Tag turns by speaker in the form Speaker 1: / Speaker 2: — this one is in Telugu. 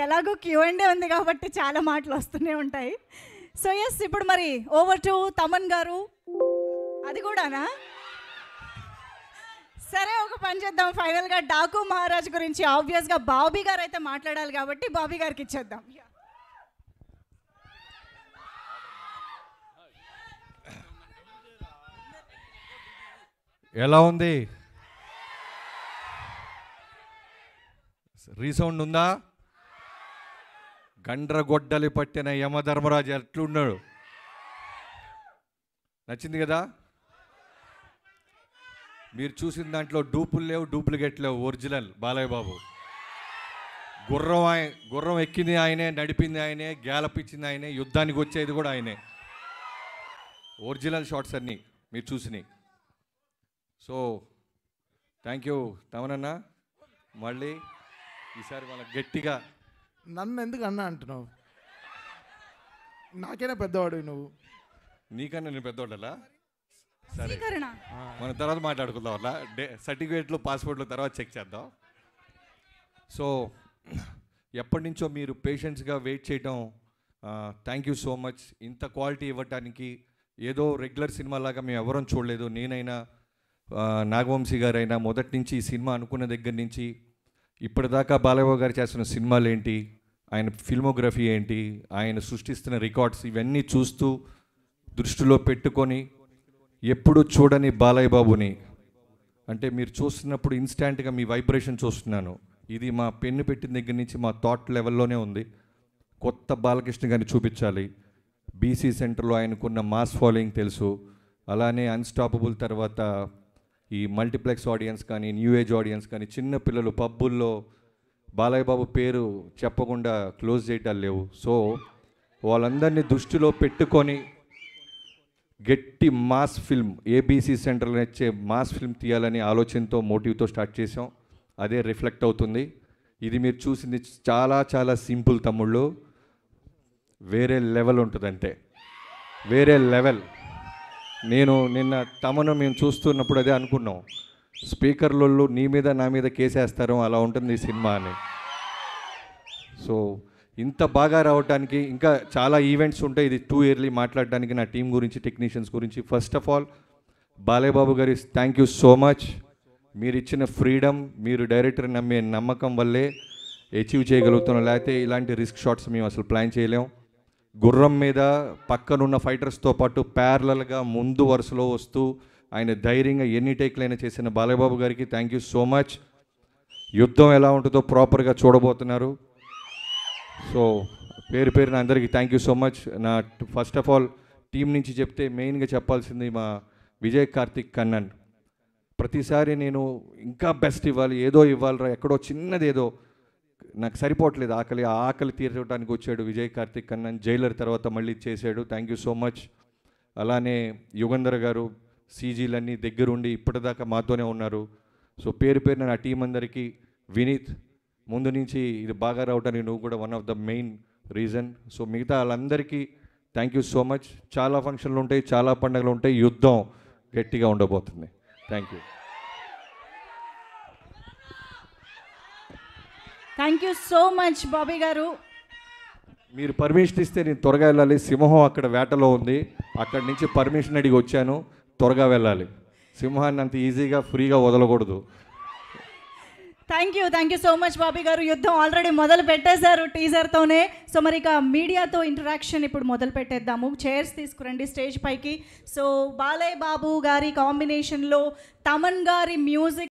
Speaker 1: ఎలాగో క్యూఎండే ఉంది కాబట్టి చాలా మాటలు వస్తూనే ఉంటాయి. సో ఎస్, ఇప్పుడు మరి ఓవర్ టు తమన్ గారు. అది కూడానా? సరే, ఒక పని చేద్దాం. ఫైనల్గా డాకు మహారాజ్ గురించి ఆబ్వియస్గా బాబీ గారు అయితే మాట్లాడాలి కాబట్టి బాబీ గారికి ఇచ్చేద్దాం.
Speaker 2: ఎలా ఉంది? రీసౌండ్ ఉందా? గండ్రగొడ్డలి పట్టిన యమధర్మరాజు ఎట్లున్నాడు? నచ్చింది కదా? మీరు చూసిన దాంట్లో డూపులు లేవు, డూప్లికేట్ లేవు, ఒరిజినల్ బాలయ్య బాబు. గుర్రం ఎక్కింది ఆయనే, నడిపింది ఆయనే, గ్యాలపిచ్చింది ఆయనే, యుద్ధానికి వచ్చేది కూడా ఆయనే. ఒరిజినల్ షాట్స్ అన్నీ మీరు చూసినాయి. సో థ్యాంక్ యూ తమనన్న. మళ్ళీ ఈసారి వాళ్ళ గట్టిగా.
Speaker 3: నన్ను ఎందుకు అన్నా అంటున్నావు? నాకైనా పెద్దవాడు నువ్వు.
Speaker 2: నీకన్నా నేను పెద్దవాళ్ళలా? సరే, మనం తర్వాత మాట్లాడుకుందాం. అలా సర్టిఫికేట్లు, పాస్పోర్ట్లు తర్వాత చెక్ చేద్దాం. సో ఎప్పటి నుంచో మీరు పేషెంట్స్గా వెయిట్ చేయటం, థ్యాంక్ యూ సో మచ్. ఇంత క్వాలిటీ ఇవ్వటానికి. ఏదో రెగ్యులర్ సినిమా లాగా మేము ఎవరూ చూడలేదు. నేనైనా నాగవంశీ గారైనా మొదటి నుంచి ఈ సినిమా అనుకున్న దగ్గర నుంచి ఇప్పటిదాకా బాలయ్య గారు చేస్తున్న సినిమాలు ఏంటి, ఆయన ఫిల్మోగ్రఫీ ఏంటి, ఆయన సృష్టిస్తున్న రికార్డ్స్ ఇవన్నీ చూస్తూ దృష్టిలో పెట్టుకొని ఎప్పుడు చూడని బాలయ్య బాబుని అంటే మీరు చూస్తున్నప్పుడు ఇన్స్టాంట్గా మీ వైబ్రేషన్ చూస్తున్నాను. ఇది మా పెన్ను పెట్టిన దగ్గర నుంచి మా థాట్ లెవెల్లోనే ఉంది. కొత్త బాలకృష్ణ గారిని చూపించాలి. బీసీ సెంటర్లో ఆయనకున్న మాస్ ఫాలోయింగ్ తెలుసు. అలానే అన్స్టాపబుల్ తర్వాత ఈ మల్టీప్లెక్స్ ఆడియన్స్ కానీ, న్యూ ఏజ్ ఆడియన్స్ కానీ, చిన్న పిల్లలు పబ్బుల్లో బాలయ్య బాబు పేరు చెప్పకుండా క్లోజ్ చేయటాలు లేవు. సో వాళ్ళందరినీ దృష్టిలో పెట్టుకొని గట్టి మాస్ ఫిల్మ్, ఏబీసీ సెంటర్లో వచ్చే మాస్ ఫిల్మ్ తీయాలని ఆలోచనతో, మోటివ్తో స్టార్ట్ చేసాం. అదే రిఫ్లెక్ట్ అవుతుంది. ఇది మీరు చూసింది చాలా చాలా సింపుల్ తమ్ముళ్ళు. వేరే లెవెల్ ఉంటుందంటే వేరే లెవెల్. నేను నిన్న తమను మేము చూస్తున్నప్పుడు అదే అనుకున్నాం, స్పీకర్లలో నీ మీద నా మీద కేసేస్తారు, అలా ఉంటుంది ఈ సినిమా అని. సో ఇంత బాగా రావడానికి ఇంకా చాలా ఈవెంట్స్ ఉంటాయి. ఇది టూ ఇయర్లీ మాట్లాడడానికి నా టీం గురించి, టెక్నీషియన్స్ గురించి. First of all Balayya Babu గారి థ్యాంక్ యూ సో మచ్. మీరు ఇచ్చిన ఫ్రీడమ్, మీరు డైరెక్టర్ నమ్మే నమ్మకం వల్లే అచీవ్ చేయగలుగుతున్నాం. లేకపోతే ఇలాంటి రిస్క్ షాట్స్ మేము అసలు ప్లాన్ చేయలేం. గుర్రం మీద పక్కనున్న ఫైటర్స్తో పాటు ప్యారలల్గా ముందు వరుసలో వస్తూ ఆయన ధైర్యంగా ఎన్ని టేక్లైనా చేసిన బాలయ్య బాబు గారికి థ్యాంక్ యూ సో మచ్. యుద్ధం ఎలా ఉంటుందో ప్రాపర్గా చూడబోతున్నారు. సో పేరు పేరున అందరికీ థ్యాంక్ యూ సో మచ్. నా ఫస్ట్ ఆఫ్ ఆల్ టీం నుంచి చెప్తే మెయిన్గా చెప్పాల్సింది మా విజయ్ కార్తిక్ కన్నన్. ప్రతిసారి నేను ఇంకా బెస్ట్ ఇవ్వాలి, ఏదో ఇవ్వాలిరా, ఎక్కడో చిన్నది ఏదో నాకు సరిపోవట్లేదు, ఆ ఆకలి తీర్చడానికి వచ్చాడు విజయ్ కార్తిక్ కన్నన్. జైలర్ తర్వాత మళ్ళీ చేశాడు. Thank you so much. అలానే యుగంధర్ గారు సీజీలన్నీ దగ్గరుండి ఇప్పటిదాకా మాతోనే ఉన్నారు. సో పేరు పేరున నా టీం అందరికీ, వినీత్ ముందు నుంచి ఇది బాగా రావడానికి నువ్వు కూడా one of the main reason. So మిగతా వాళ్ళందరికీ థ్యాంక్ యూ సో మచ్. చాలా ఫంక్షన్లు ఉంటాయి, చాలా పండుగలు ఉంటాయి, యుద్ధం గట్టిగా ఉండబోతుంది. Thank you.
Speaker 1: Thank you so much Bobby గారు.
Speaker 2: మీరు పర్మిషన్ ఇస్తే నేను త్వరగా వెళ్ళాలి. సింహం అక్కడ వేటలో ఉంది, అక్కడి నుంచి పర్మిషన్ అడిగి వచ్చాను. త్వరగా వెళ్ళాలి. సింహాన్ని అంత ఈజీగా ఫ్రీగా వదలకూడదు.
Speaker 1: Thank you so much Bobby గారు. యుద్ధం ఆల్రెడీ మొదలు పెట్టేశారు టీజర్తోనే. సో మరి ఇక మీడియాతో ఇంటరాక్షన్ ఇప్పుడు మొదలు పెట్టేద్దాము. చైర్స్ తీసుకురండి స్టేజ్ పైకి. సో బాలయ్య బాబు గారి కాంబినేషన్లో తమన్ గారి మ్యూజిక్